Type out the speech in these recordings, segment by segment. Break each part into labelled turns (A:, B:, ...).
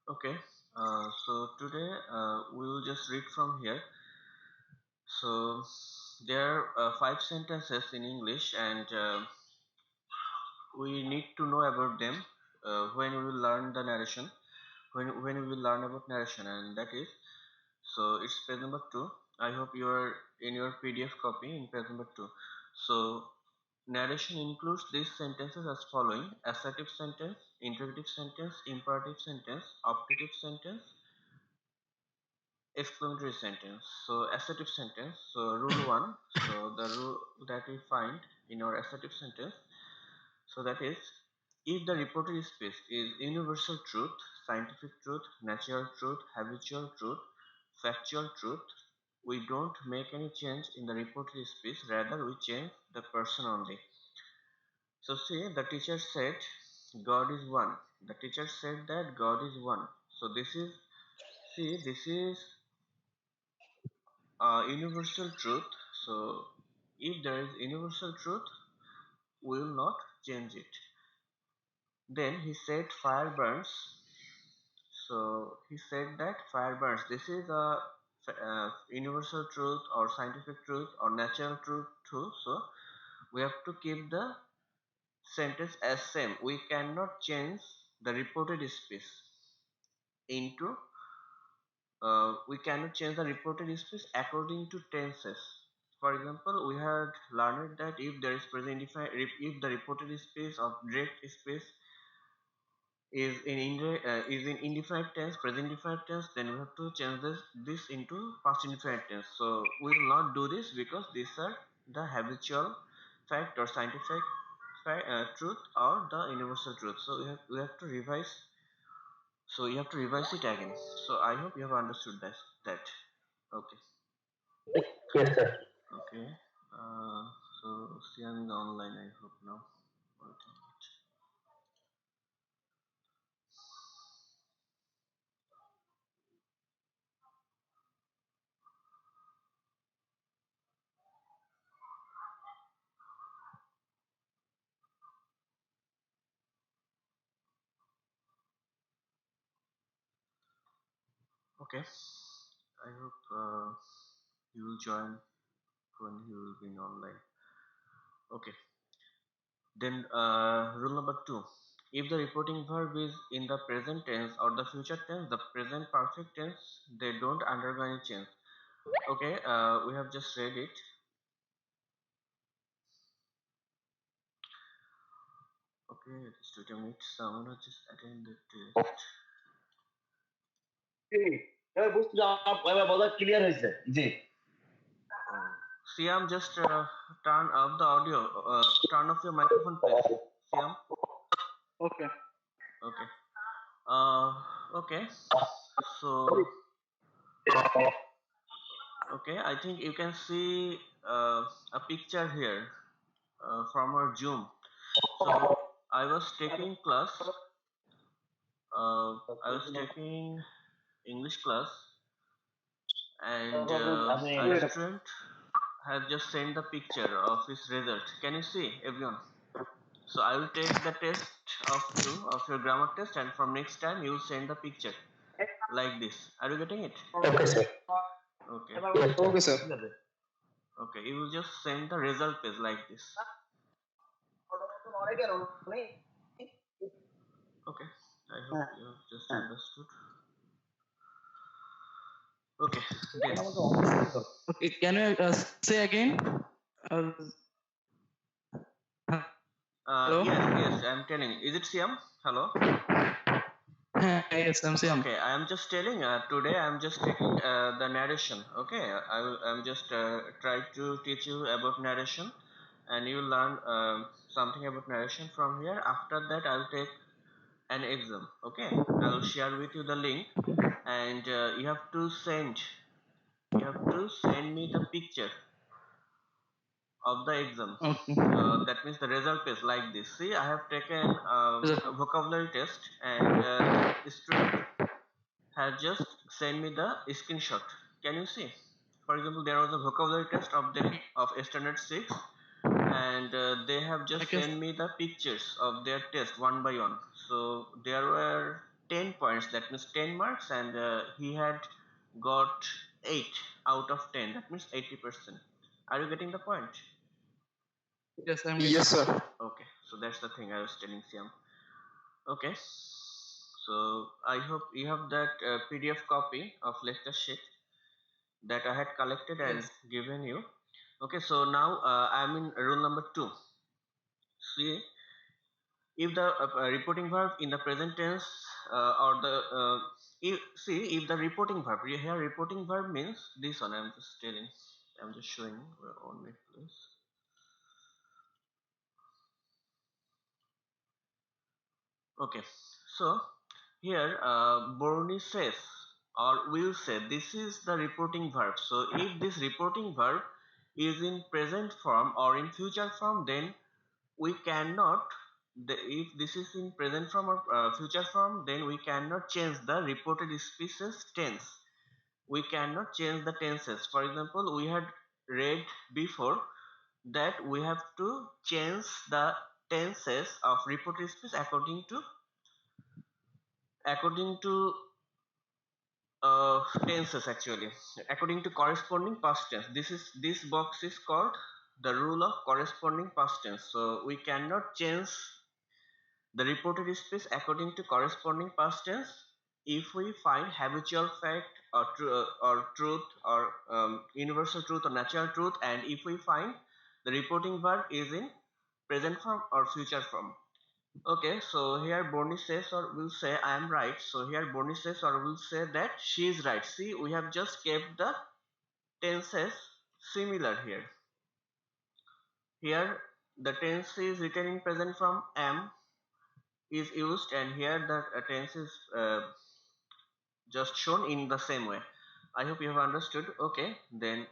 A: Okay, so today we will just read from here. So there are five sentences in English, and we need to know about them when we will learn the narration. When we will learn about narration, and that is so it's page number two. I hope you are in your PDF copy in page number two. So narration includes these sentences as following: assertive sentence, interrogative sentence, imperative sentence, optative sentence, exclamatory sentence. So assertive sentence. So rule one. So the rule that we find in our assertive sentence. So that is, if the reported speech is universal truth, scientific truth, natural truth, habitual truth, factual truth, we don't make any change in the reported speech. Rather, we change the person only. So see, the teacher said God is one. The teacher said that God is one. So this is universal truth. So if there is universal truth, we will not change it. Then he said fire burns. So he said that fire burns. This is a universal truth or scientific truth or natural truth too. So we have to keep the sentence as same. We cannot change the reported speech into we cannot change the reported speech according to tenses. For example, we had learned that if there is if the reported speech of direct speech is in indefinite tense, present indefinite tense, then we have to change this into past indefinite tense. So we will not do this because these are the habitual fact or scientific truth or the universal truth. So we have to revise. So you have to revise it again. So I hope you have understood that. Okay.
B: Yes, sir.
A: Okay. Uh, so Sian is online. I hope now. Okay. Okay. I hope you will join when he will be online. Okay. Then rule number two. If the reporting verb is in the present tense or the future tense, the present perfect tense, they don't undergo any change. Okay. We have just read it. Okay. Just wait a minute. Someone has just attended the test.
B: এবার বুঝতে এবার বোধহয় clear হয়েছে জি
A: Oh. Siam, just turn off the audio. Turn off your microphone, please. Siam.
C: Okay.
A: Okay. Okay. So, okay, I think you can see a picture here from our Zoom. So, I was taking class. I was taking English class, and
B: আমি
A: a student has just sent the picture of his result. Can you see, everyone? So I will take the test of you of your grammar test, and from next time you will send the picture like this. Are you getting it?
B: Okay sir
A: Okay.
C: Okay, sir.
A: Okay. You will just send the result page like this. Okay. I hope you have just understood. Okay. Then.
C: Okay, can you say again? Uh, Hello?
A: Yes. I'm telling. Is it Siam? Hello.
C: Yes, I'm Sam.
A: Okay. I am just telling. Today I am just taking the narration. Okay. I'm just try to teach you about narration, and you will learn something about narration from here. After that, I'll take an exam. Okay, I'll share with you the link, and you have to send me the picture of the exam.
C: Okay.
A: That means the result is like this. See, I have taken
C: Sir.
A: a vocabulary test, and the student has just sent me the screenshot. Can you see? For example, there was a vocabulary test of them of standard 6, and they have
C: I
A: just
C: can.
A: sent me the pictures of their test one by one. So there were 10 points, that means 10 marks, and he had got 8 out of 10, that means 80%. Are you getting the point?
C: Yes, I'm
D: Yes, sir.
A: Okay, so that's the thing I was telling Siam. Okay, so I hope you have that PDF copy of lecture sheet that I had collected and
C: Yes.
A: given you. Okay, so now I'm in rule number 2. See, if the reporting verb in the present tense or the if the reporting verb here, reporting verb means this one. I'm just telling, I'm just showing on my place. Okay, so here Borny says or will say, this is the reporting verb. So if this reporting verb is in present form or in future form, then we cannot, if this is in present form or future form, then we cannot change the reported species tense. We cannot change the tenses. For example, we had read before that we have to change the tenses of reported species according to tenses, actually according to corresponding past tense. This box is called the rule of corresponding past tense. So we cannot change the reported speech according to corresponding past tense if we find habitual fact or, truth or universal truth or natural truth, and if we find the reporting verb is in present form or future form. Okay, so here Bonnie says or will say I am right. So here Bonnie says or will say that she is right. See, we have just kept the tenses similar here. Here the tense is written in present form, am is used, and here the tense is just shown in the same way. I hope you have understood. Okay, then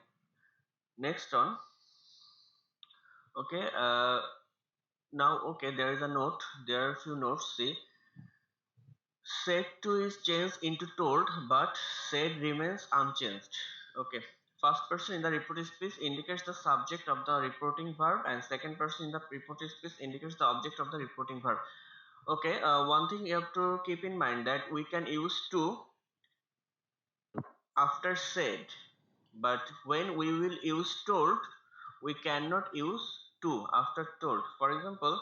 A: next on. Okay, now okay, there is a note, there are a few notes. See, said to is changed into told, but said remains unchanged. Okay, first person in the reported speech indicates the subject of the reporting verb, and second person in the reported speech indicates the object of the reporting verb. Okay, one thing you have to keep in mind that we can use to after said, but when we will use told, we cannot use to after told. For example,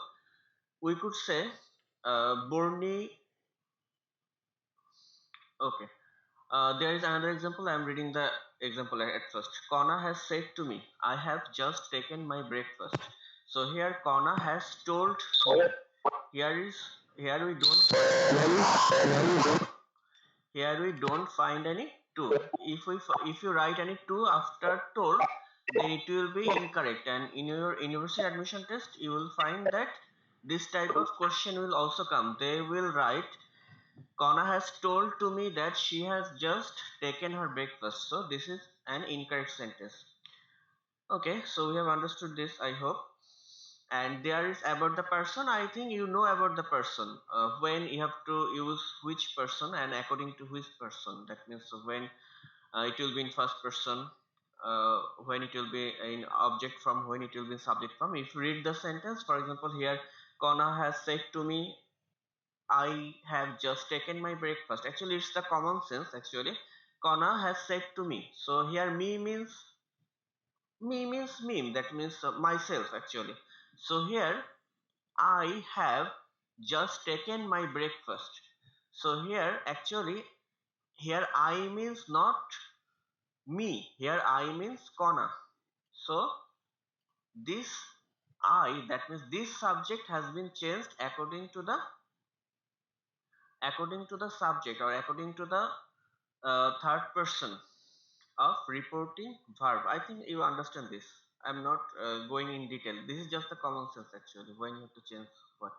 A: we could say Borni. Okay, there is another example. I am reading the example at first. Kona has said to me, I have just taken my breakfast. So here Kona has told me. Here we don't find any to. If you write any to after told, then it will be incorrect, and in your university admission test you will find that this type of question will also come. They will write, Kona has told to me that she has just taken her breakfast. So this is an incorrect sentence. Okay, so we have understood this, I hope. And there is about the person. I think you know about the person, when you have to use which person and according to which person. That means when it will be in first person, when it will be in object form, when it will be in subject form. If you read the sentence, for example, here Kona has said to me, I have just taken my breakfast. Actually, it's the common sense. Actually, Kona has said to me. So here me means me. That means myself, actually. So here I have just taken my breakfast. So here actually, here I means not me. Here I means Kona. So this I, that means this subject has been changed according to the subject or according to the third person of reporting verb. I think you understand this. I'm not going in detail. This is just the common sense, actually, when you have to change what.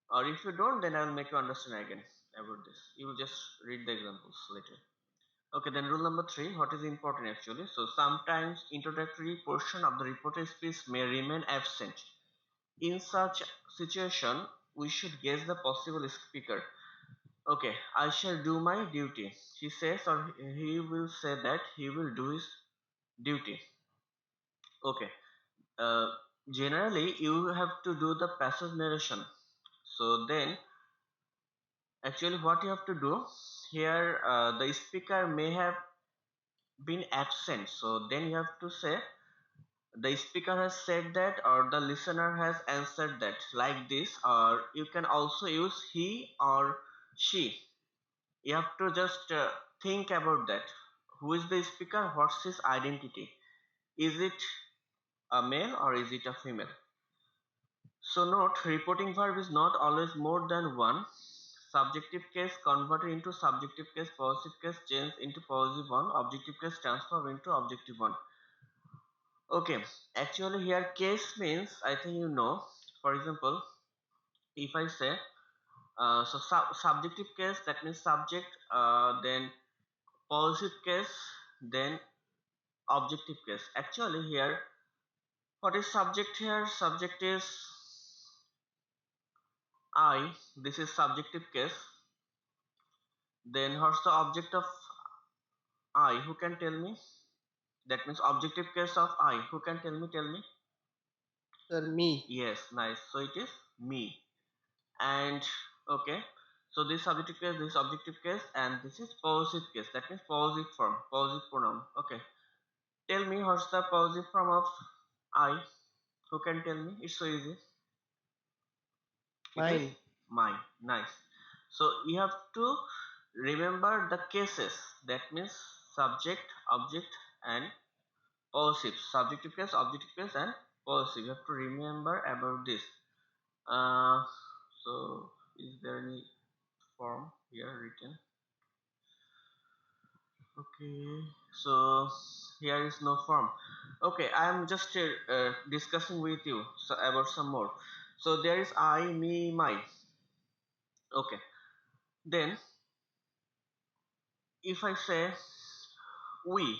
A: Or if you don't, then I'll make you understand again about this. You will just read the examples later. Okay, then rule number 3, what is important actually. So sometimes introductory portion of the reported speech may remain absent. In such situation, we should guess the possible speaker. Okay, I shall do my duty. He says, or he will say that he will do his duty. Okay, uh, generally you have to do the passive narration. So then Actually, what you have to do here, the speaker may have been absent, so then you have to say the speaker has said that or the listener has answered that, like this. Or you can also use he or she. You have to just think about that. Who is the speaker? What's his identity? Is it a male or is it a female? So note, reporting verb is not always more than one. Subjective case converted into subjective case, possessive case changed into possessive one, objective case transformed into objective one. Okay, actually here case means, I think you know, for example, if I say, subjective case, that means subject, then possessive case, then objective case. Actually here, what is subject here? Subject is I, this is subjective case. Then what's the object of I? Who can tell me? That means objective case of I. Who can tell me? Tell me.
D: Sir, me.
A: Yes, nice. So it is me. And okay. So this subjective case, this objective case, and this is possessive case. That means possessive form, possessive pronoun. Okay. Tell me what's the possessive form of I? Who can tell me? It's so easy. It is
D: Mine.
A: mine. Nice. So you have to remember the cases. That means subject, object, and possessive. Subjective case, objective case, and possessive. You have to remember about this. So is there any form here written? Okay, so here is no form. Okay, I am just discussing with you about some more. So there is I, me, my. Okay, then if I say we,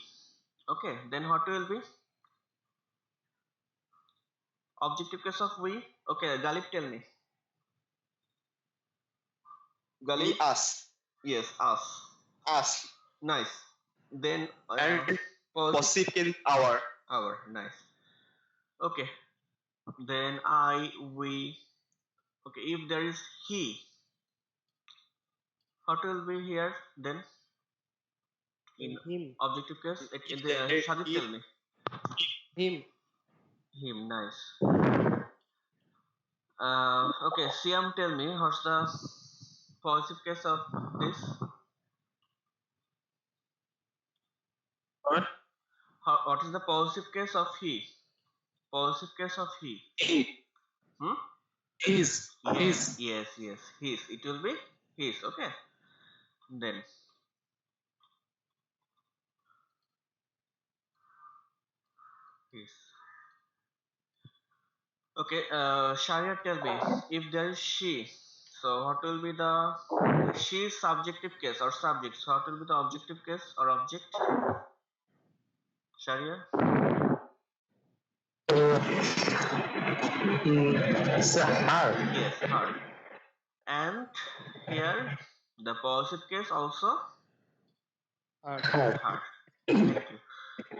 A: okay, then what will be? Objective case of we. Okay, Galip, tell me. Galip?
B: We, us.
A: Yes, us.
B: Us.
A: Nice. Then
B: And
A: possessive
B: possessive case, our.
A: our. Nice. Okay. Then I, we. Okay, if there is he, what will be here then? In
D: Him.
A: objective case, in the Shadid, tell me.
D: Him.
A: Him. Nice. Okay, Siam, tell me what's the possessive case of this?
C: What?
A: What is the possessive case of he? Possessive case of he.
C: He.
A: Hmm?
C: His.
A: Yes,
C: His.
A: yes, yes. His. It will be his. Okay. Then his. Okay. Sharia, tell me if there is she. So what will be the she is subjective case or subject? So what will be the objective case or object? Sharia.
C: It's a her.
A: Yes, her. And here the possessive case also
D: Heart.
C: Her.
A: her. Thank you.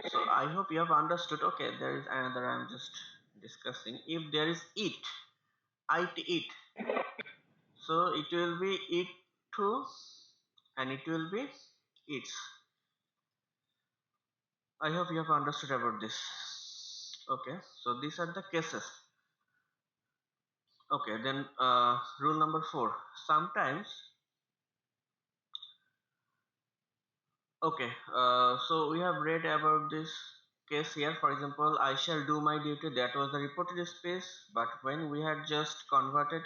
A: So I hope you have understood. Okay, there is another I'm just discussing. If there is it, it, so it will be it too, and it will be its. I hope you have understood about this. Okay, so these are the cases. Okay, then rule number 4. Sometimes, okay, so we have read about this case here. For example, I shall do my duty. That was the reported space, but when we had just converted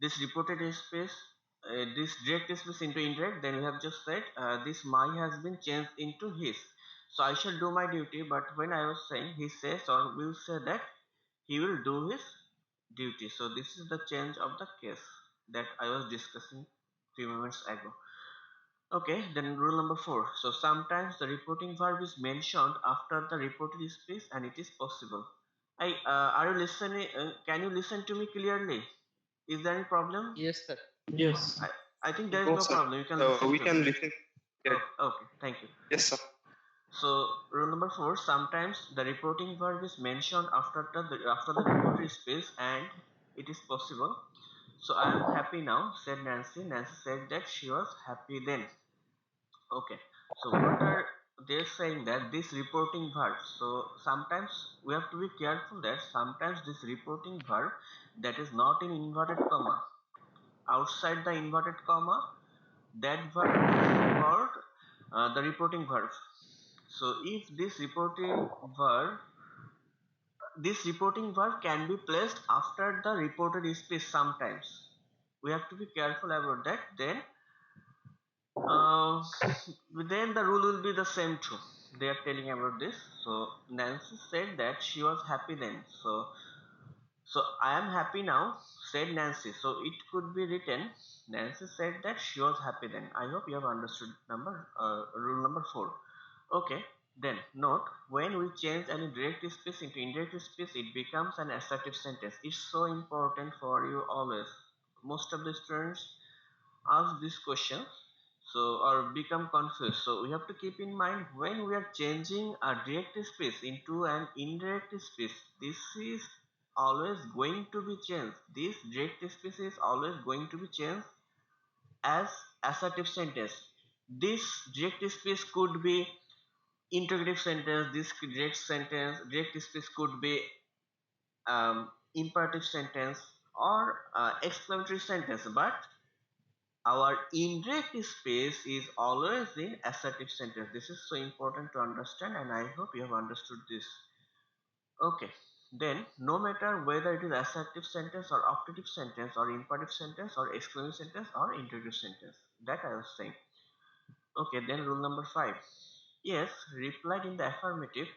A: this reported space, this direct space into indirect, then we have just said this my has been changed into his. So I shall do my duty, but when I was saying he says or will say that he will do his duty. So this is the change of the case that I was discussing few moments ago. Okay, then rule number 4. So sometimes the reporting verb is mentioned after the reported space and it is possible. Are you listening? Can you listen to me clearly? Is there any problem?
D: Yes, sir.
C: Yes.
A: I think there is
B: No,
A: no
B: sir.
A: problem. You can listen
B: We
A: to
B: can
A: me.
B: listen. Yeah.
A: Okay, thank you.
B: Yes, sir.
A: So rule number 4. Sometimes the reporting verb is mentioned after the reported space and it is possible. So I am happy now, said Nancy. Nancy said that she was happy then. Okay. So what are they saying that this reporting verb? So sometimes we have to be careful that sometimes this reporting verb that is not in inverted comma, outside the inverted comma, that verb is called the reporting verb. So if this reporting verb can be placed after the reported speech sometimes. We have to be careful about that. Uh, then the rule will be the same too. They are telling about this. So Nancy said that she was happy then. So I am happy now, said Nancy. So it could be written. Nancy said that she was happy then. I hope you have understood rule number 4. Okay. Then note, when we change any direct speech into indirect speech, it becomes an assertive sentence. It's so important for you always. Most of the students ask this question, so or become confused. So we have to keep in mind when we are changing a direct speech into an indirect speech, this is always going to be changed. This direct speech is always going to be changed as assertive sentence. This direct speech could be interrogative sentence. This direct speech could be imperative sentence or exclamatory sentence, but our indirect space is always in assertive sentence. This is so important to understand, and I hope you have understood this. Okay, then no matter whether it is assertive sentence or optative sentence or imperative sentence or exclamatory sentence or interrogative sentence, that I was saying. Okay, then rule number 5. Yes, replied in the affirmative.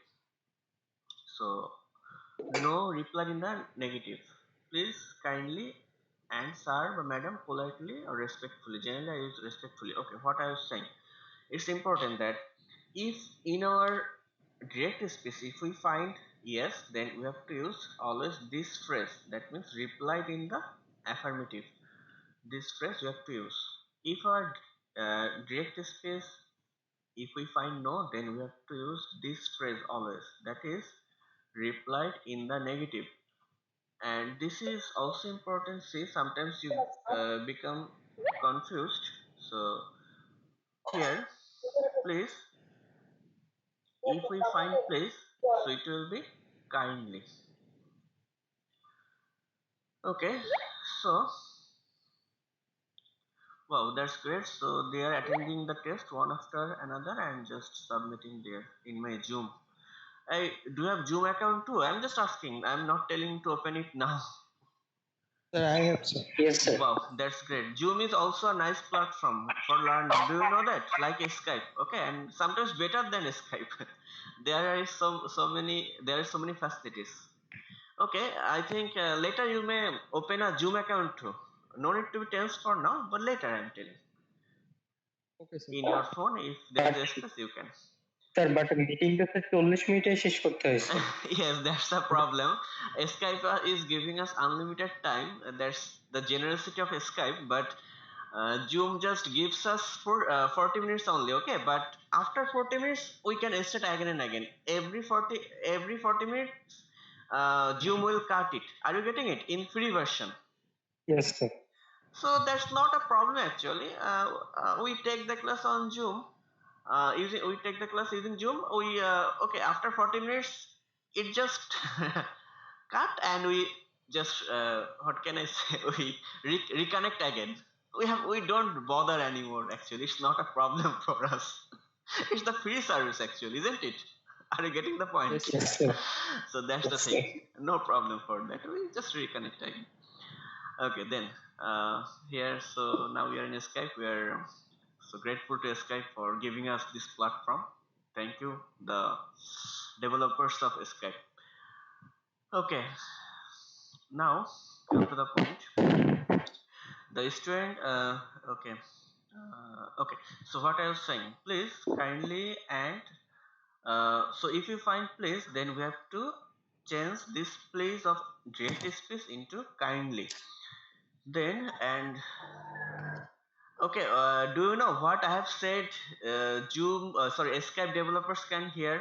A: So no replied in the negative. Please kindly and sir, madam, politely or respectfully. Generally I use respectfully. Okay, what I was saying, it's important that if in our direct speech if we find yes, then we have to use always this phrase, that means replied in the affirmative. This phrase we have to use. If our direct speech if we find no, then we have to use this phrase always, that is replied in the negative. And this is also important. See, sometimes you become confused. So here, please, if we find please, so it will be kindly. Okay, so wow, that's great. So they are attending the test one after another and just submitting there in my Zoom. I do you have Zoom account too? I'm just asking. I'm not telling to open it now.
D: Sir, I have, sir.
B: Yes, sir.
A: Wow, that's great. Zoom is also a nice platform for learning. Do you know that? Like Skype, okay, and sometimes better than Skype. There are so many facilities. Okay, I think later you may open a Zoom account too. No need to be tense for now, but later I'm telling.
D: Okay, sir.
A: In your phone, if there is a space, you can.
B: Sir but মিটিংটা তো 40 মিনিটে শেষ করতে হয়েছে।
A: Yes, that's the problem. Skype is giving us unlimited time. That's the generosity of Skype, but Zoom just gives us for 40 minutes only. Okay, but after 40 minutes we can start again and again. Every 40 minutes, Zoom will cut it. Are you getting it in free version?
B: Yes, sir.
A: So that's not a problem actually. We take the class on Zoom. We take the class using Zoom. We okay, after 40 minutes it just cut and we just what can I say, we reconnect again. We don't bother anymore actually. It's not a problem for us. It's the free service actually, isn't it? Are you getting the point?
D: Yes,
B: Yes, sir.
A: So that's the thing. No problem for that. We just reconnect again. Okay, then here, so now we are in Skype. We are so grateful to Skype for giving us this platform. Thank you, the developers of Skype. Okay, now come to the point. The student, okay. So what I was saying, please kindly and so if you find please, then we have to change this please of direct speech into kindly. Then and okay, do you know what I have said? Skype developers can hear.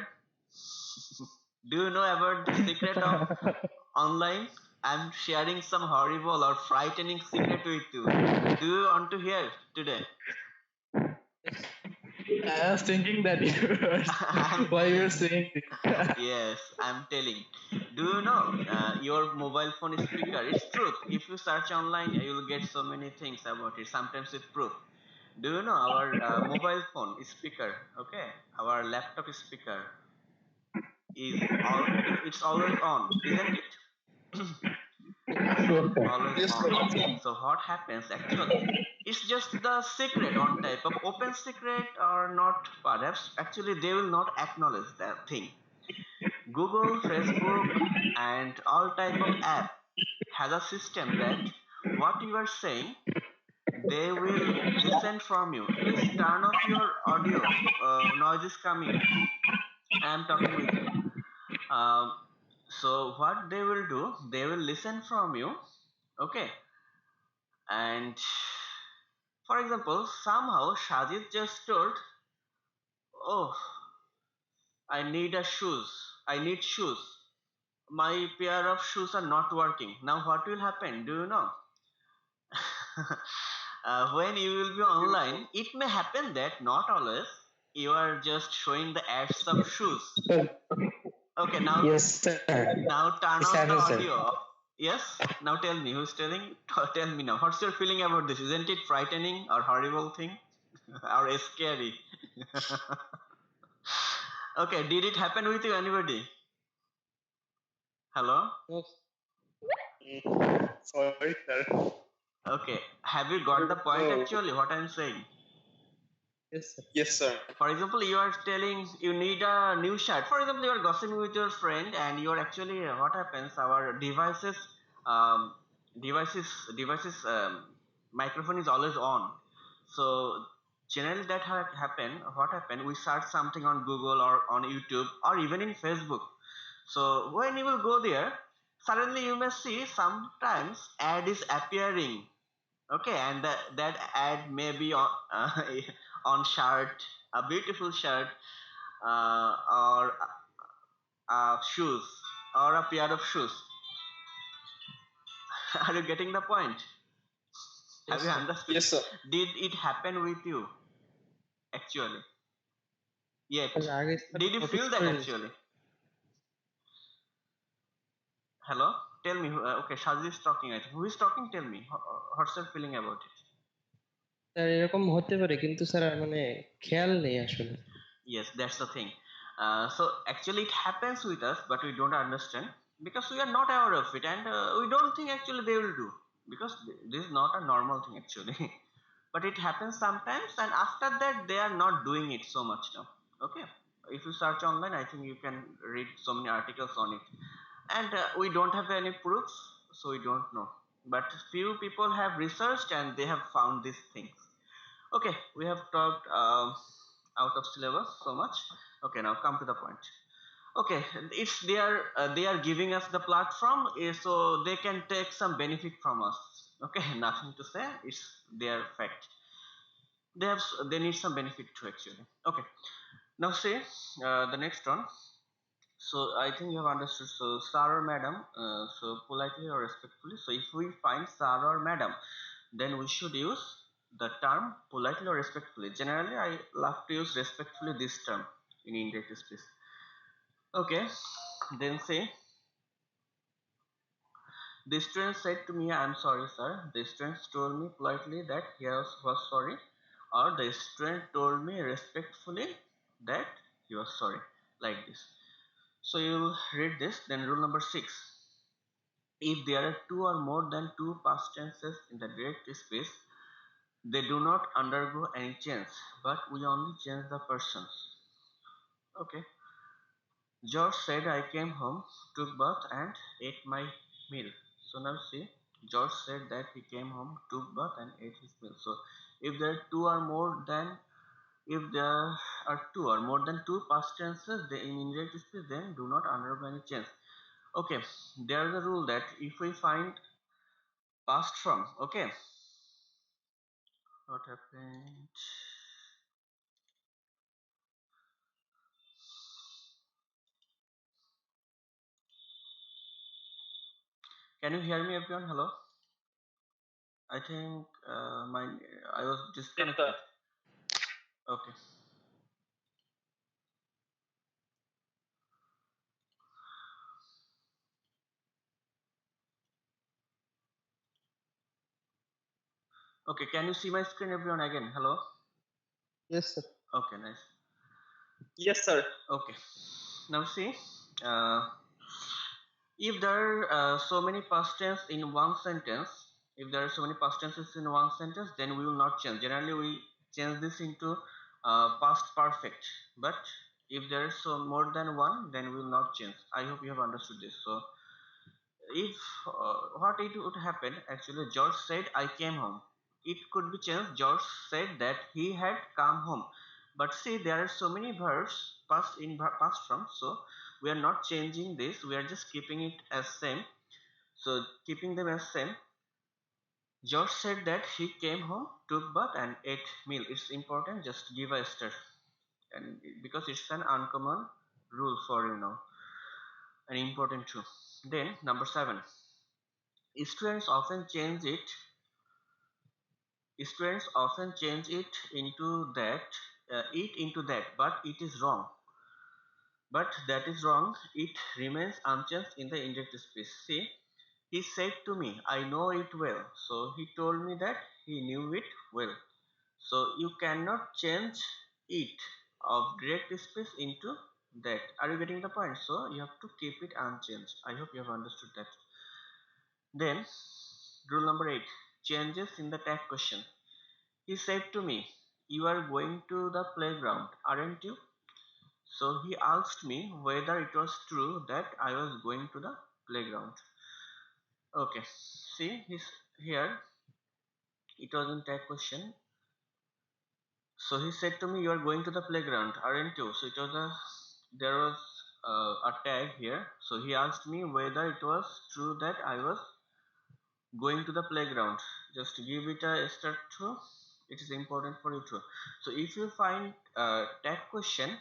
A: Do you know about the secret of online? I'm sharing some horrible or frightening secret with you. Do you want to hear today?
C: I was thinking that why you're saying this.
A: Yes, I'm telling. Do you know your mobile phone speaker? It's truth. If you search online, you will get so many things about it. Sometimes with proof. Do you know our mobile phone speaker? Okay, our laptop speaker is all. It's always on, isn't it? Always
B: Yes, sir.
A: on. So what happens actually? It's just the secret on type of open secret or not. Perhaps actually they will not acknowledge that thing. Google, Facebook, and all type of app has a system that what you are saying, they will listen from you. Please turn off your audio. Noise is coming. I am talking with you. Um, so what they will do, they will listen from you. Okay, and for example, somehow Shajid just told, "Oh, I need a shoes. I need shoes. My pair of shoes are not working." Now what will happen? Do you know? When you will be online, it may happen that not always you are just showing the ads of shoes. Okay,
E: Yes, sir.
A: now turn
E: It's
A: off the
E: happened, sir.
A: audio. Yes. Now tell me who's telling. Tell me now. What's your feeling about this? Isn't it frightening or horrible thing, or scary? Okay. Did it happen with you? Anybody? Hello.
D: No,
B: Sorry, sir.
A: Okay. Have you got the point
B: No.
A: actually? What I'm saying?
D: yes, sir.
B: Yes, sir.
A: For example, you are telling you need a new shirt. For example, you are gossiping with your friend, and you are actually what happens? Our um, devices microphone is always on. So generally that happen. What happened? We search something on Google or on YouTube or even in Facebook. So when you will go there, suddenly you may see sometimes ad is appearing. Okay, and that ad may be on on shirt, a beautiful shirt, or shoes, or a pair of shoes. Are you getting the point? Have
D: Yes,
A: you
D: sir.
A: understood?
B: Yes, sir.
A: Did it happen with you actually? Yet,
D: sir আগে sir
A: did you
D: notice
A: feel that
D: করিনি
A: actually? Hello, tell me. Okay, Shazli is talking. I think. Who is talking? Tell me. What's your feeling about it?
D: Sir এরকম হতে পারে কিন্তু sir মানে খেয়াল নেই আসলে
A: Yes, that's the thing. So actually, it happens with us, but we don't understand because we are not aware of it, and we don't think actually they will do because this is not a normal thing actually. But it happens sometimes, and after that, they are not doing it so much now. Okay, if you search online, I think you can read so many articles on it, and we don't have any proofs, so we don't know. But few people have researched and they have found these things. Okay, we have talked out of syllabus so much. Okay, now come to the point. Okay, it's they are giving us the platform, so they can take some benefit from us. Okay, nothing to say. It's their fact. They need some benefit too actually. Okay, now say the next one. So I think you have understood. So sir or madam, so politely or respectfully. So if we find sir or madam, then we should use the term politely or respectfully. Generally, I love to use respectfully this term in indirect speech. Okay, then say the student said to me, "I'm sorry, sir." The student told me politely that he was sorry, or the student told me respectfully that he was sorry, like this. So you'll read this. Then rule number 6. If there are two or more than two past tenses in the direct speech, they do not undergo any change, but we only change the persons. Okay. George said I came home, took bath and ate my meal. So now see, George said that he came home, took bath and ate his meal. So if there are two or more than if there are two or more than two past tenses they in indirect speech, then do not undergo any change. Okay, there is a rule that if we find past form, okay, what happened? Can you hear me, everyone? Hello. I think I was disconnected. Okay. Okay. Can you see my screen, everyone? Again. Hello.
D: Yes, sir.
A: Okay. Nice.
B: Yes, sir.
A: Okay. Now see. If there are so many past tense in one sentence, if there are so many past tenses in one sentence, then we will not change. Generally, we change this into past perfect. But if there is so more than one, then we will not change. I hope you have understood this. So, if what it would happen actually, George said, "I came home." It could be changed. George said that he had come home. But see, there are so many verbs past in past form, so we are not changing this. We are just keeping it as same. So keeping them as same, George said that he came home, took bath, and ate meal. It's important. Just give a star, and because it's an uncommon rule for you know, an important too. Then number 7, students often change it. Students often change it into that, but it is wrong. But that is wrong. It remains unchanged in the indirect speech. See, he said to me, "I know it well." So he told me that he knew it well. So you cannot change it of direct speech into that. Are you getting the point? So you have to keep it unchanged. I hope you have understood that. Then, rule number 8, changes in the tag question. He said to me, "You are going to the playground, aren't you?" So he asked me whether it was true that I was going to the playground. Okay, see, here it was in tag question. So he said to me, "You are going to the playground, aren't you?" So there was a tag here. So he asked me whether it was true that I was going to the playground. Just give it a star too. It is important for you too. So if you find tag question,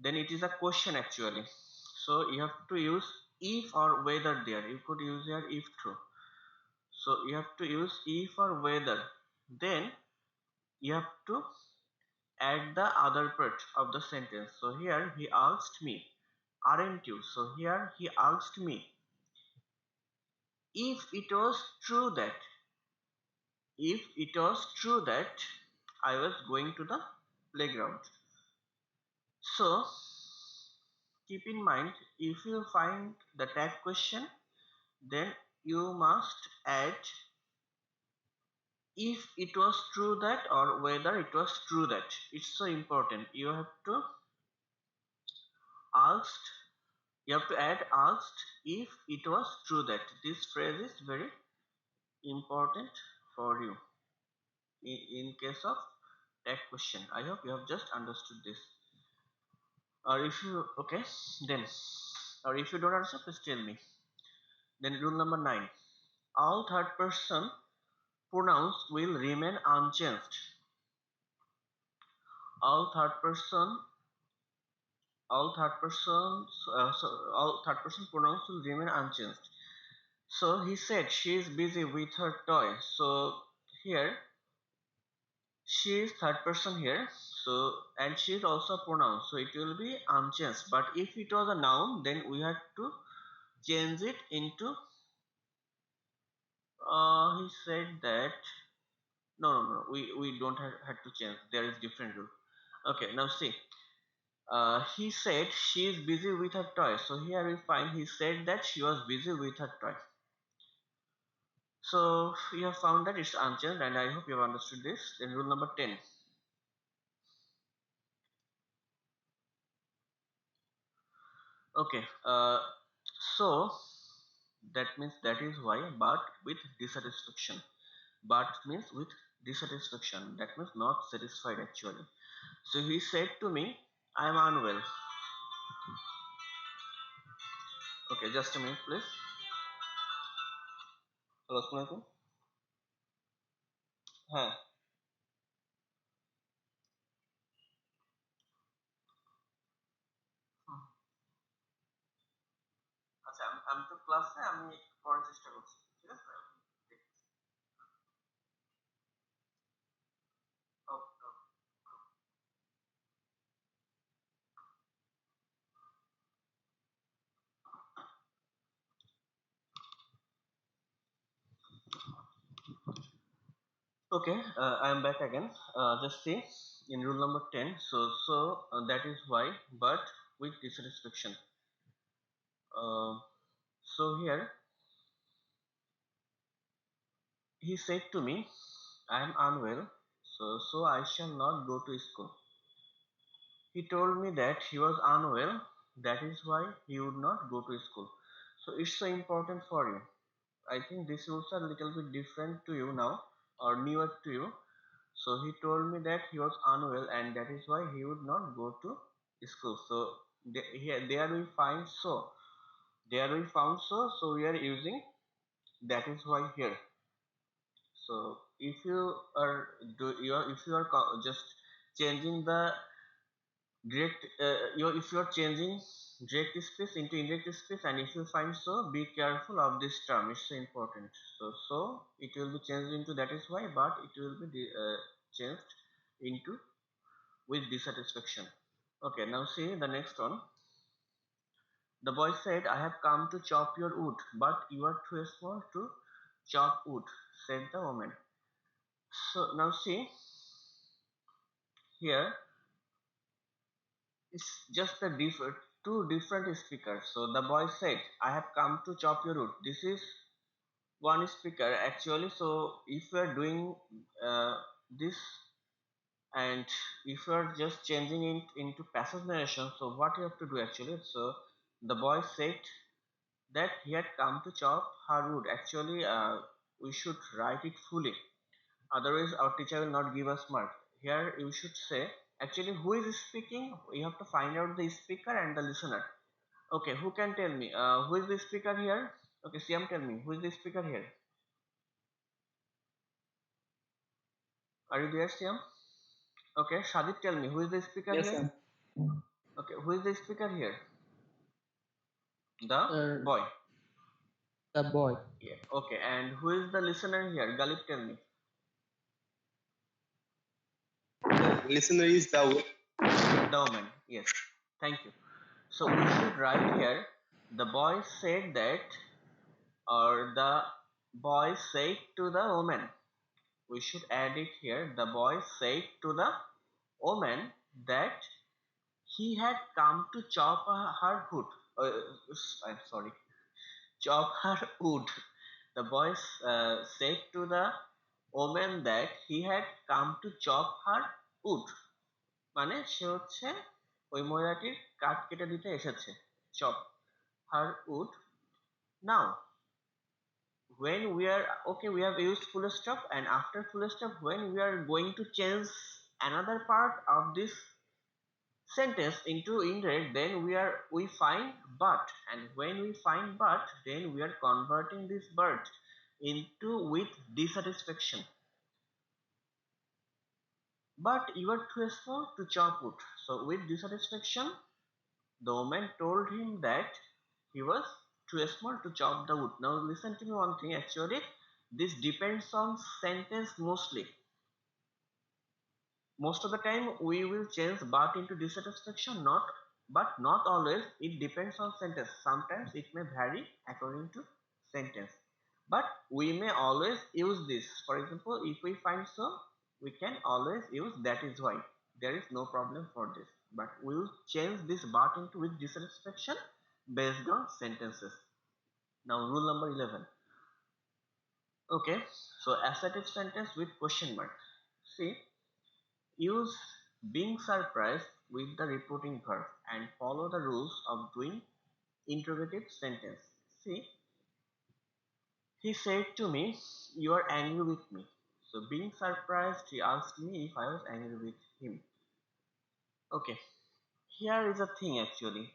A: then it is a question actually. So you have to use if or whether there. You could use here if true. So you have to use if or whether. Then you have to add the other part of the sentence. So here he asked me, "Aren't you?" So here he asked me if it was true that I was going to the playground. So keep in mind, if you find the tag question, then you must add if it was true that or whether it was true that. It's so important. Asked you have to add asked if it was true that. This phrase is very important for you in case of tag question. I hope you have just understood this. Or if you okay, then or if you don't understand, please tell me. Then rule number 9. All third person pronouns will remain unchanged. All third person all third person all third person pronouns will remain unchanged. So he said she is busy with her toy. So here she is third person here. So and she is also a pronoun. So it will be unchanged. But if it was a noun, then we have to change it into. He said that no. We don't have to change. There is different rule. Okay, now see. He said she is busy with her toy. So here we find he said that she was busy with her toy. So you have found that it's unchanged, and I hope you have understood this. Then rule number 10. Okay, so that means that is why, but with dissatisfaction. But means with dissatisfaction. That means not satisfied actually. So he said to me, "I am unwell." Okay, just a minute, please. Hello, Assalamualaikum. হ্যাঁ আচ্ছা আমি তো ক্লাসে আমি পড়ার চেষ্টা করছি, ঠিক আছে? Okay, I am back again. Just see in rule number 10. So that is why, but with dissatisfaction. So here he said to me, I am unwell, so I shall not go to school. He told me that he was unwell, that is why he would not go to school. So it's so important for you. I think these rules are a little bit different to you now or newer to you. So he told me that he was unwell and that is why he would not go to school. So here there we find so. There we found so we are using that is why here. So if you are if you are just changing the direct if you are changing direct speech into indirect speech, and if you find so, be careful of this term, it's so important. So it will be changed into that is why, but it will be changed into with dissatisfaction. Okay, now see the next one. The boy said, I have come to chop your wood, but you are too small to chop wood, said the woman. So now see here, it's just the two different speakers. So the boy said, I have come to chop your wood. This is one speaker actually. So if we are doing this, and if you are just changing it into passive narration, so what you have to do actually, so the boy said that he had come to chop her wood. Actually, we should write it fully, otherwise our teacher will not give us mark. Here you should say actually who is speaking. You have to find out the speaker and the listener. Okay, who can tell me who is the speaker here? Okay, Siam, tell me who is the speaker here. Are you there, Siam? Okay, Shadid, tell me who is the speaker
C: Yes,
A: here.
C: sir.
A: Okay, who is the speaker here? The
D: Sir,
A: boy.
D: the boy.
A: Yeah. Okay, and who is the listener here? Galip, tell me.
B: The listener is the
A: The woman. Yes. Thank you. So we should write here. The boy said that, or the boy said to the woman. We should add it here. The boy said to the woman that he had come to chop her wood. I'm sorry, chop her wood. The boy said to the woman that he had come to chop her wood. মানে সে হচ্ছে ওই মহিলাটির কাঠ কেটে দিতে এসেছে। chop her wood. Now when we are okay, we have used full stop, and after full stop when we are going to change another part of this sentence into indirect, then we find but, and when we find but, then we are converting this but into with dissatisfaction. But you are too small to chop wood. So with dissatisfaction, the woman told him that he was too small to chop the wood. Now listen to me one thing actually. This depends on sentence mostly. Most of the time we will change but into dissatisfaction, but not always. It depends on sentence. Sometimes it may vary according to sentence, but we may always use this. For example, if we find so, we can always use that is why. There is no problem for this, but we will change this but into with dissatisfaction based on sentences. Now rule number 11. Okay, so assertive sentence with question mark. See, use being surprised with the reporting verb and follow the rules of doing interrogative sentence. See, he said to me, you are angry with me. So being surprised, he asked me if I was angry with him. Okay, here is a thing actually.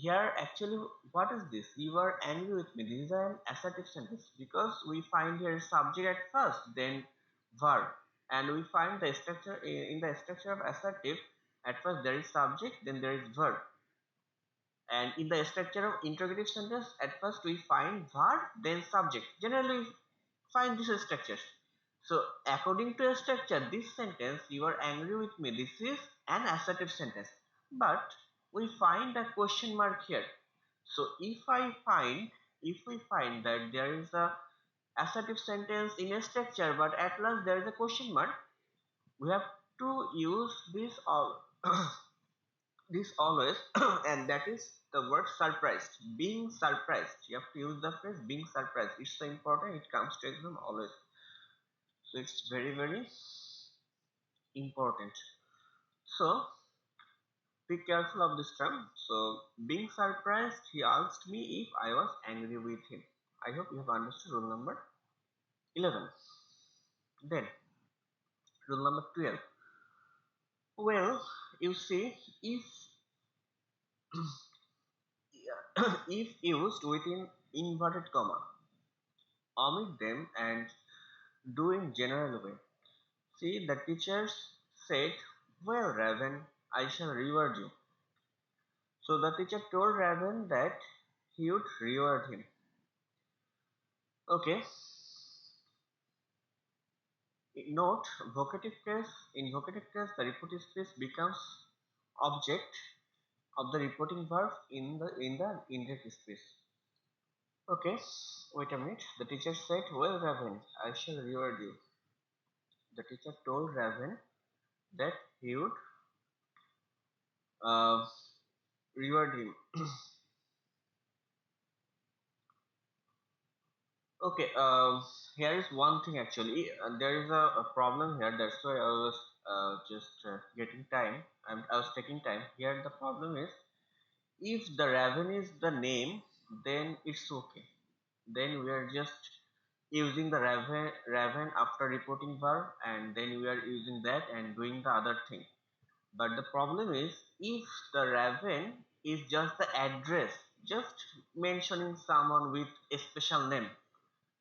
A: Here actually, what is this? You are angry with me. This is an assertive sentence because we find here subject at first, then verb, and we find the structure in the structure of assertive. At first there is subject, then there is verb. And in the structure of interrogative sentence, at first we find verb, then subject. Generally, we find these structures. So, according to a structure, this sentence, you are angry with me, this is an assertive sentence. But we find a question mark here. So, if we find that there is a assertive sentence in a structure, but at last there is a question mark, we have to use this all this always and that is the word surprised, being surprised. You have to use the phrase being surprised. It's so important, it comes to exam always, so it's very very important. So be careful of this term. So being surprised, he asked me if I was angry with him. I hope you have understood rule number 11. Then rule number 12. Well, you see, if used within inverted comma, omit them and do in general way. See, the teachers said, well, Raven, I shall reward you. So the teacher told Raven that he would reward him. Okay. Note, vocative case. In vocative case, the reporting space becomes object of the reporting verb in the indirect space. Okay, wait a minute. The teacher said, well, Raven, I shall reward you. The teacher told Raven that he would uh, reward him. Okay, here is one thing actually. There is a problem here. That's why I was just getting time. I was taking time. Here the problem is, if the Raven is the name, then it's okay. Then we are just using the Raven after reporting verb, and then we are using that and doing the other thing. But the problem is, if the Raven is just the address, just mentioning someone with a special name,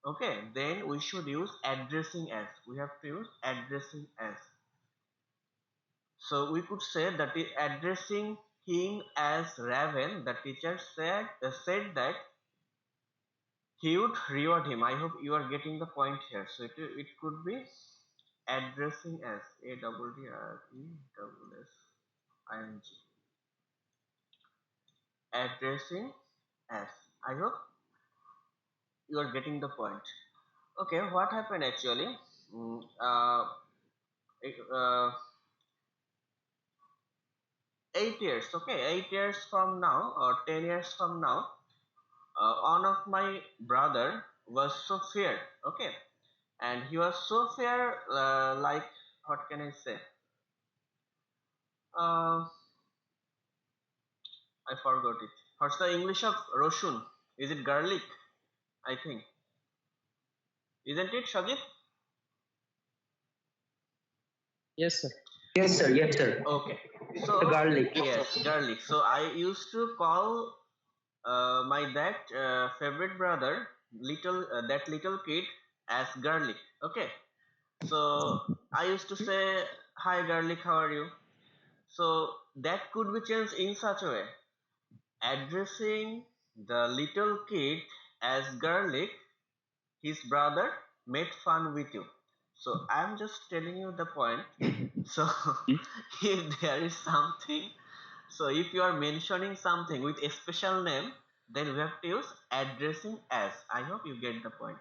A: okay, then we should use addressing as. We have to use addressing as. So we could say that addressing him as Raven, the teacher said that he would reward him. I hope you are getting the point here. So it could be addressing as, ADDRESSING, addressing as. I hope you are getting the point. Okay, what happened actually? Mm, uh, uh, 8 years, okay, 8 years from now or 10 years from now, one of my brother was so fair, okay, and he was so fair, like, what can I say? Uh, I forgot it. What's the English of Roshun? Is it garlic? I think. Isn't it, Shajit?
D: Yes, sir.
B: Yes, sir. Yes, sir.
A: Okay.
B: The
A: So
B: garlic.
A: yes, garlic. So I used to call my that favorite brother, that little kid, as garlic. Okay. So I used to say, "Hi, garlic. How are you?" So that could be changed in such a way, addressing the little kid as garlic. His brother made fun with you. So I'm just telling you the point. So if there is something, so if you are mentioning something with a special name, then we have to use addressing as. I hope you get the point.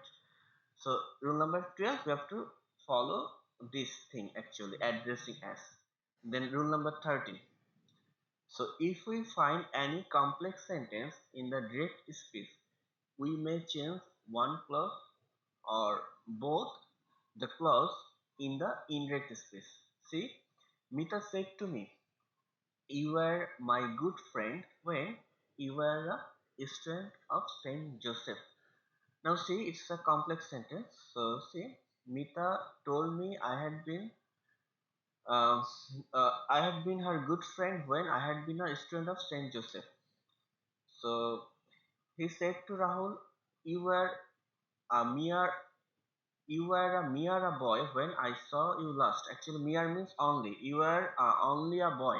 A: So rule number 12, we have to follow this thing actually, addressing as. Then rule number 13. So if we find any complex sentence in the direct speech, we may change one clause or both the clause in the indirect speech. See, Mita said to me, you were my good friend when you were a student of Saint Joseph. Now see, it's a complex sentence. So see, Mita told me uh, I had been her good friend when I had been a student of Saint Joseph. So he said to Rahul, you were a mere you were a mere boy when I saw you last. Actually, mere means only. You were only a boy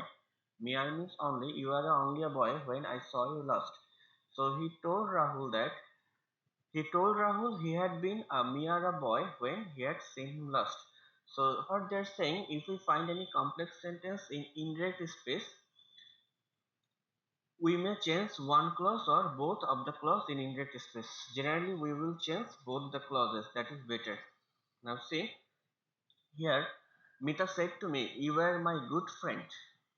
A: Mia means only. You are only a boy when I saw you last. So he told Rahul he had been a mere boy when he had seen him last. So what they're saying, if we find any complex sentence in indirect space, we may change one clause or both of the clause in indirect space. Generally, we will change both the clauses. That is better. Now see, here Mita said to me, "You were my good friend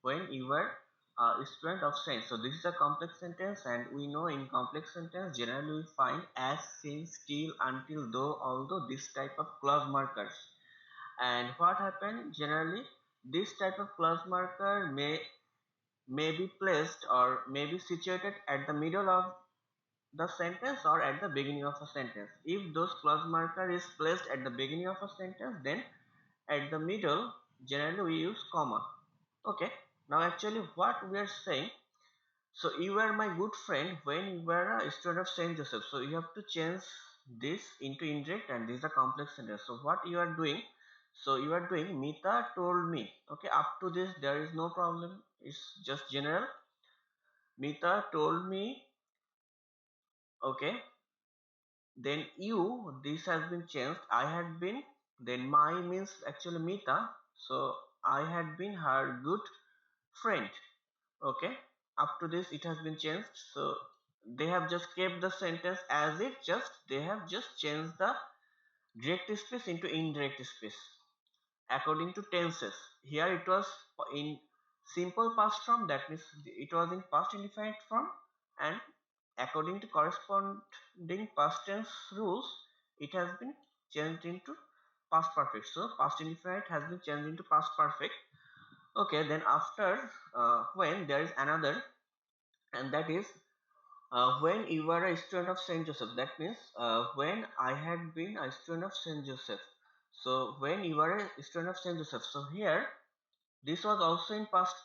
A: when you were a student of science." So this is a complex sentence, and we know in complex sentence generally we find as, since, till, until, though, although, this type of clause markers. And what happened generally, this type of clause marker may be placed or may be situated at the middle of the sentence or at the beginning of a sentence. If those clause marker is placed at the beginning of a sentence, then at the middle generally we use comma. Okay, now actually what we are saying, so you were my good friend when you were a student of Saint Joseph. So you have to change this into indirect, and this is a complex sentence. So what you are doing, so you are doing Mita told me. Okay, up to this there is no problem, it's just general. Mita told me. Okay, then you, this has been changed. I had been, then my means actually Mita, so I had been her good friend. Okay, up to this it has been changed. So they have just kept the sentence as it, just they have just changed the direct space into indirect space according to tenses. Here it was in simple past form, that means it was in past indefinite form, and according to corresponding past tense rules, it has been changed into past perfect. So past indefinite has been changed into past perfect. Okay, then after when, there is another, and that is when you were a student of Saint Joseph. That means when I had been a student of Saint Joseph. So when you were a student of Saint Joseph. So here this was also in past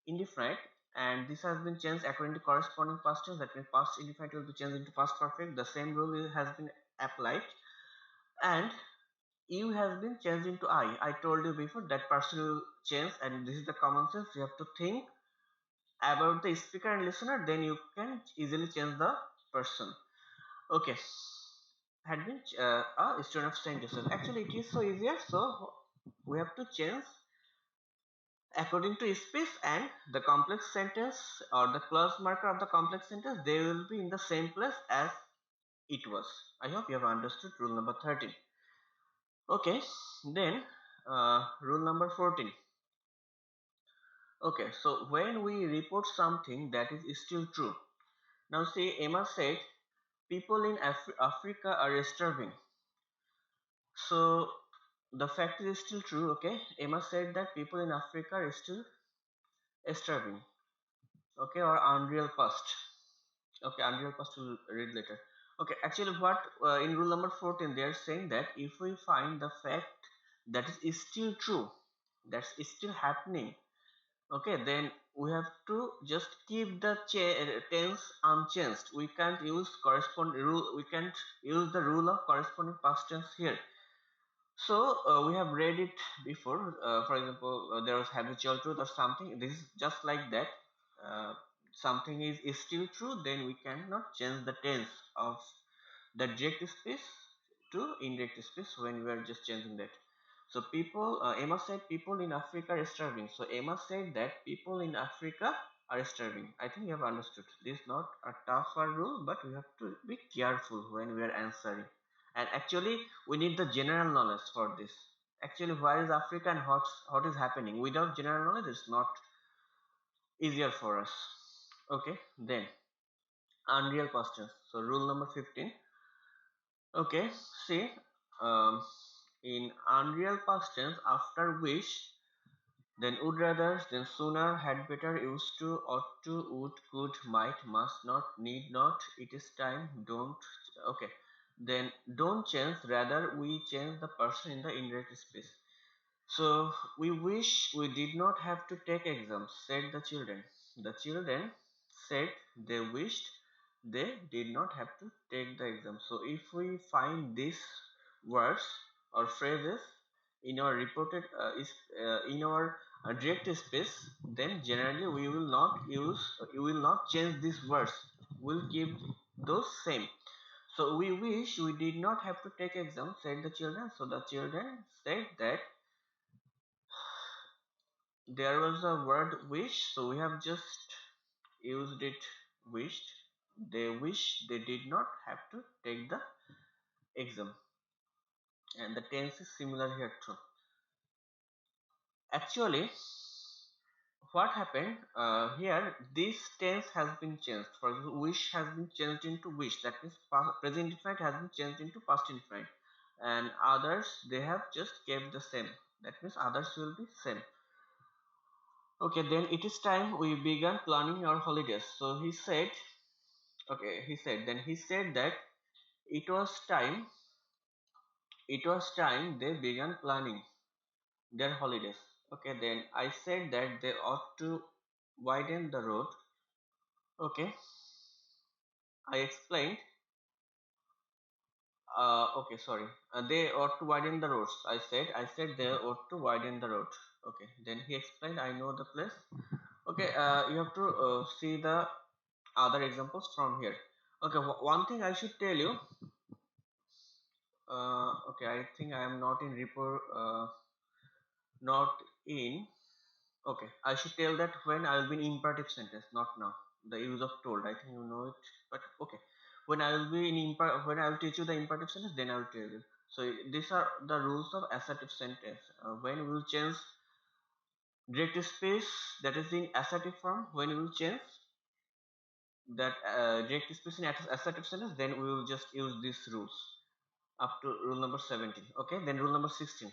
A: indefinite, and this has been changed according to corresponding past tense. That means past indefinite will be changed into past perfect. The same rule has been applied, and you has been changed into I. I told you before that person will change, and this is the common sense. You have to think about the speaker and listener, then you can easily change the person. Okay, had been a student of Saint Joseph. Actually, it is so easier. So we have to change according to space, and the complex sentence or the clause marker of the complex sentence, they will be in the same place as it was. I hope you have understood rule number 13. Okay, then rule number 14. Okay, so when we report something that is still true. Now see, Emma said people in Africa are starving. So the fact is still true. Okay, Emma said that people in Africa are still starving. Okay, or unreal past. Okay, unreal past will read later. Okay, actually what in rule number 14 they are saying that if we find the fact that is still true, that's still happening, okay, then we have to just keep the tense unchanged. We can't use correspond rule, we can't use the rule of corresponding past tense here. So we have read it before. For example, there was habitual truth or something. This is just like that. Uh, Something is still true, then we cannot change the tense of the direct space to indirect space when we are just changing that. So people, Emma said people in Africa are starving. So Emma said that people in Africa are starving. I think you have understood. This is not a tougher rule, but we have to be careful when we are answering. And actually, we need the general knowledge for this. Actually, where is Africa and what is happening? Without general knowledge, it's not easier for us. Okay, then unreal past tense. So rule number 15. Okay, see, um, in unreal past tense, after wish, then would rather, then sooner, had better, used to, ought to, would, could, might, must not, need not, it is time, don't. Okay, then don't change, rather we change the person in the indirect space. So we wish we did not have to take exams, said the children. The children said they wished they did not have to take the exam. So if we find these words or phrases in our reported in our direct space, then generally we will not change these words. We'll keep those same. So we wish we did not have to take exam, said the children. So the children said that there was a word wish, so we have just used it, wished. They wish they did not have to take the exam, and the tense is similar here too. Actually, what happened here, this tense has been changed. For example, wish has been changed into wish, that means present infinite has been changed into past infinite, and others they have just kept the same, that means others will be same. Okay, then it is time we began planning our holidays. So he said, okay, he said that it was time, they began planning their holidays. Okay, then I said that they ought to widen the road. Okay, I explained. Okay, sorry. They ought to widen the roads. I said they ought to widen the road. Okay, then he explained. I know the place. Okay, you have to see the other examples from here. Okay, one thing I should tell you. Okay, I think I am not in report. Not in. Okay, I should tell that when I will be in imperative sentence, not now. The use of told, I think you know it, but okay. When I will be in when I will teach you the imperative sentence, then I will tell you. So these are the rules of assertive sentence. When we will change directive space that is in assertive form, when we will change that directive space in assertive sentence, then we will just use these rules up to rule number 17. Okay, then rule number 16.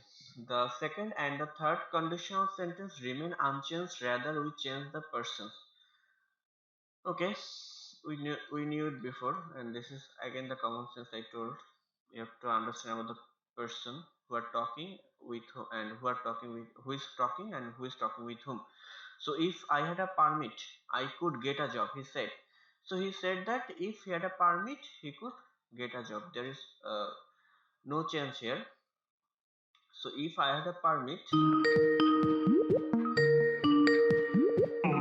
A: The second and the third conditional sentence remain unchanged, rather we change the persons. Okay, we knew it before, and this is again the common sense I told. You have to understand about the person who are talking with whom, and who is talking and who is talking with whom. So if I had a permit, I could get a job, he said. So he said that if he had a permit, he could get a job. There is no change here. So if I had a permit,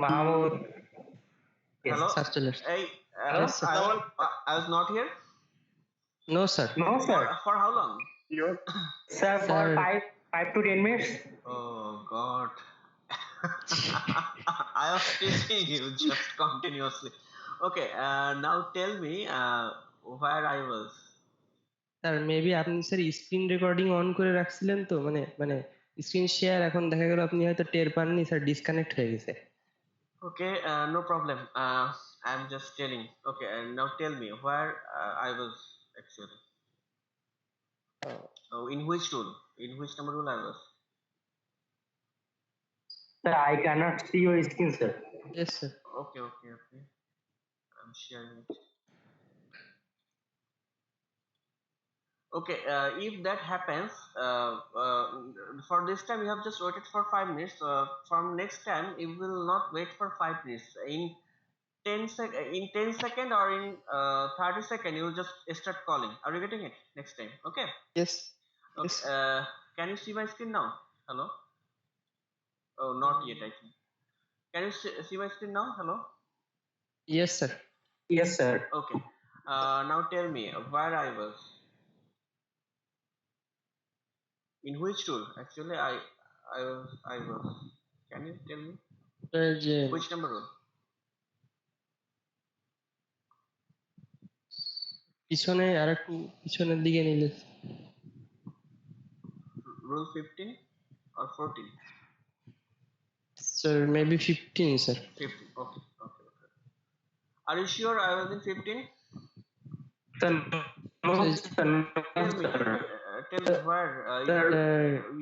B: Mahmud.
A: hello,
D: sir চলে আসছে।
A: hey,
D: Yes, sir.
A: I was not here.
D: No, sir.
B: No, sir.
A: For how long?
B: Sir, for
D: Sir.
B: 5 to 10 minutes.
A: Oh God. I was teaching you just continuously. Okay, now tell me where I was.
D: Sir maybe আপনি sir screen recording on করে রাখছিলেন তো, মানে screen share, এখন দেখা গেল আপনি হয়তো টের পাননি, স্যার ডিসকানেক্ট হয়ে গেছে।
A: Okay, no problem. I'm just telling. Okay, now tell me where I was actually. Oh, in which rule? In which number rule I was?
B: Sir, I cannot see your screen, sir.
D: Yes, sir.
A: Okay. I'm sharing it. Okay, if that happens, for this time you have just waited for 5 minutes. From next time you will not wait for 5 minutes. In 10 second or in 30 second you will just start calling. Are you getting it? Next time, okay?
D: Yes.
A: Okay.
D: Yes.
A: Can you see my screen now? Hello? Oh, not yet. I think. Can you see my screen now? Hello?
D: Yes, sir.
B: Yes, sir.
A: Okay. Now tell me where I was. In which rule? Actually, I was. Can you tell me
D: যে
A: which number rule?
D: পিছনে আর একটু পিছনের দিকে নিলে
A: Rule 15 or 14?
D: Sir maybe 15, sir.
A: 15. Okay. Are you sure I was in 15?
B: Sir, no, sir. No,
A: Tell me.
B: sir.
A: Tell me where
B: Sir,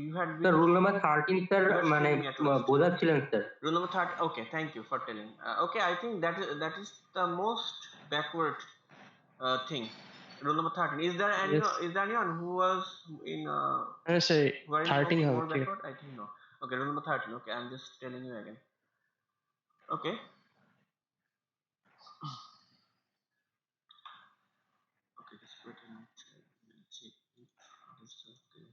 A: you had
B: Sir,
A: been.
B: rule number 13, sir,
A: You are
B: মানে
A: speaking at last.
B: বোঝাচ্ছিলেন, sir.
A: Rule number 30. Okay, thank you for telling. Okay, I think that is the most backward thing. Rule number 13. Is there anyone who was in
D: হ্যাঁ sir
A: who are in
D: 13 হবে,
A: more
D: ঠিক আছে।
A: backward? I think no. Okay, rule number 13. Okay, I'm just telling you again. Okay. Okay, just wait a minute. Let's see if this is okay.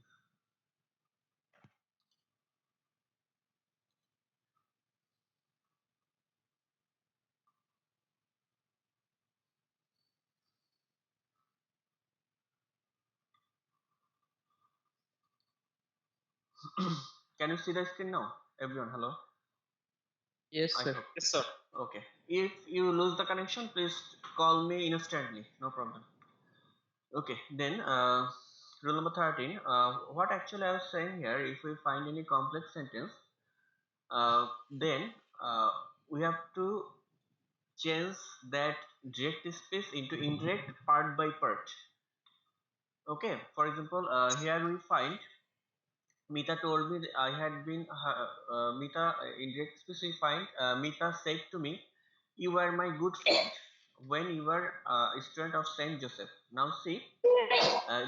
A: Can you see the screen now? Everyone, hello?
D: Yes,
A: I
D: sir.
A: hope.
C: Yes, sir.
A: Okay. If you lose the connection, please call me instantly. No problem. Okay, then rule number 13. What actually I was saying here, if we find any complex sentence, then we have to change that direct speech into indirect part by part. Okay, for example, here we find Mita told me that I had been Mita in direct speech we find Mita said to me, "You were my good friend when you were a student of Saint Joseph." Now see,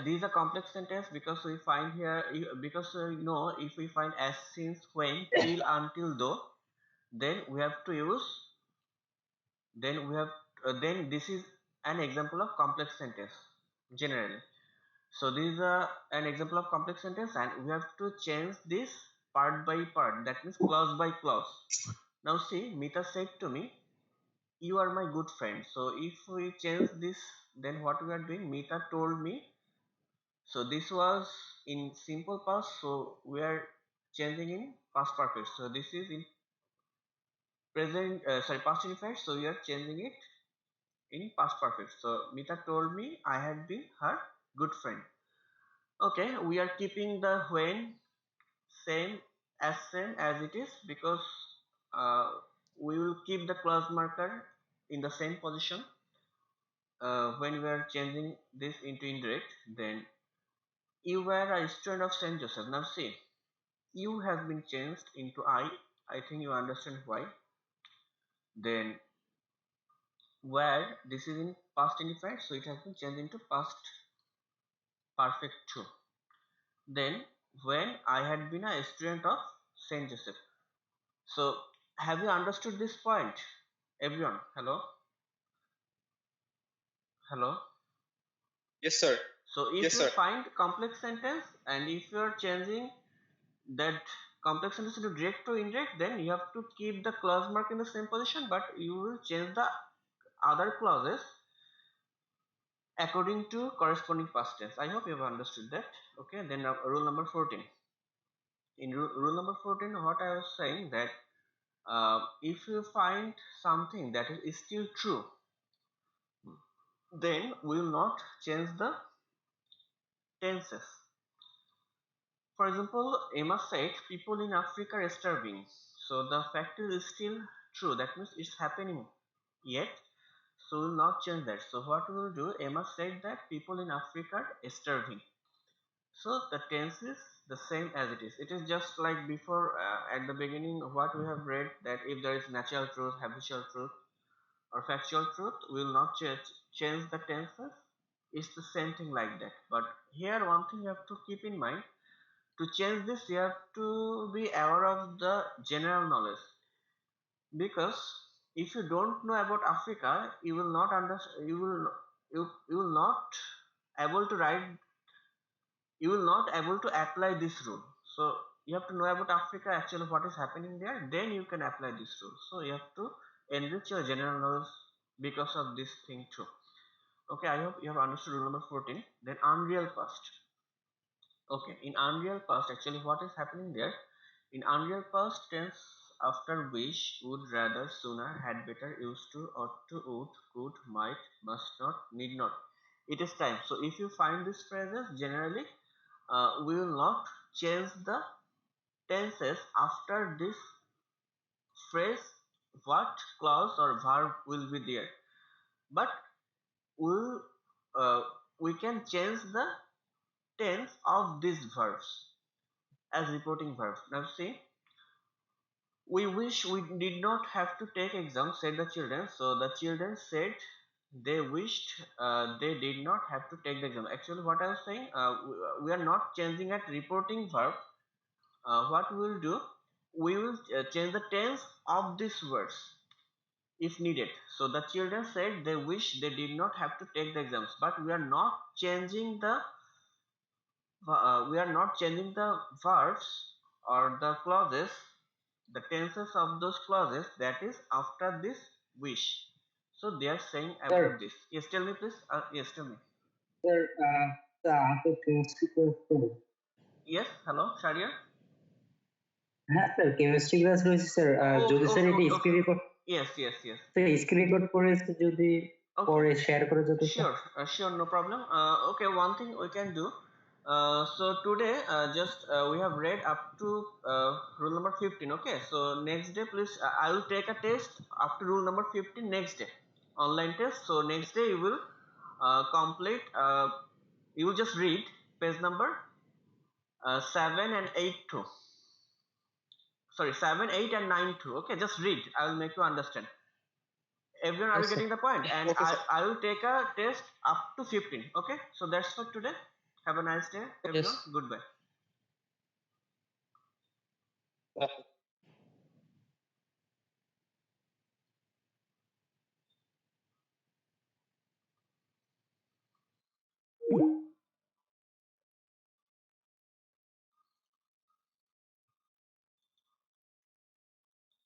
A: this is a complex sentence because we find here because you know if we find as, since, when, till, until, though, then we have to use then this is an example of complex sentence generally. So this is an example of complex sentence and we have to change this part by part, that means clause by clause. Now see, Mita said to me, "You are my good friend." So if we change this, then what we are doing, Mita told me. So this was in simple past, so we are changing in past perfect. So this is in present, past infinite, so we are changing it in past perfect. So Mita told me I had been her good friend. Okay, we are keeping the when same as it is because uh, we will keep the clause marker in the same position when we are changing this into indirect. Then you were a student of Saint Joseph. Now see, you has been changed into I think you understand why. Then where this is in past indefinite, so it has been changed into past perfect too. Then when I had been a student of Saint Joseph. So have you understood this point, everyone? Hello, hello.
C: Yes, sir.
A: So if
C: Yes,
A: you
C: sir.
A: find complex sentence and if you are changing that complex sentence into direct to indirect, then you have to keep the clause mark in the same position, but you will change the other clauses according to corresponding past tense. I hope you have understood that. Okay, then rule number 14. In rule number 14, what I was saying that if you find something that is still true, then we will not change the tenses. For example, Emma said people in Africa are starving. So the fact is still true. That means it's happening yet. So we'll not change that. So what we will do, Emma said that people in Africa are starving. So the tense is the same as it is. It is just like before at the beginning what we have read, that if there is natural truth, habitual truth, or factual truth, we will not change the tenses. It's the same thing like that. But here one thing you have to keep in mind, to change this you have to be aware of the general knowledge, because if you don't know about Africa, you will not understand, you will not able to write, you will not able to apply this rule. So you have to know about Africa actually what is happening there, then you can apply this rule. So you have to enrich your general knowledge because of this thing too. Okay, I hope you have understood rule number 14. Then unreal past. Okay, in unreal past actually what is happening there, in unreal past tense, after wish, would, rather, sooner, had, better, used to, ought to, would, could, might, must not, need not, it is time. So if you find these phrases generally we will not change the tenses after this phrase, what clause or verb will be there, but we'll, uh, we can change the tense of these verbs as reporting verbs. Now see, we wish we did not have to take exam, said the children. So the children said they wished they did not have to take the exam. Actually what I was saying, we are not changing at reporting verb. What we will do, we will change the tense of these words if needed. So the children said they wish they did not have to take the exams, but we are not changing the verbs or the clauses, the tenses of those clauses, that is after this wish. So they are saying
B: Sir,
A: about this. Yes, tell me please. Yes, tell me.
B: sir, the answer question.
A: Yes, hello, Sharia.
E: হ্যাঁ sir chemistry class রয়েছে sir যদি sir এটা screen record
A: Yes.
E: Sir screen record করে যদি পরে share করে যেতে
A: Sure, no problem. Okay, one thing we can do. So today, just we have read up to rule number 15. Okay, so next day, please, I will take a test after rule number 15 next day, online test. So next day you will complete. You will just read page number 7 and 8 too. Sorry, 7, 8, and 9 too. Okay, just read. I will make you understand. Everyone, are you
E: Yes, sir.
A: getting the point? And
C: Okay, sir.
A: I will take a test up to 15. Okay, so that's for today. Have a nice day, everyone. Goodbye.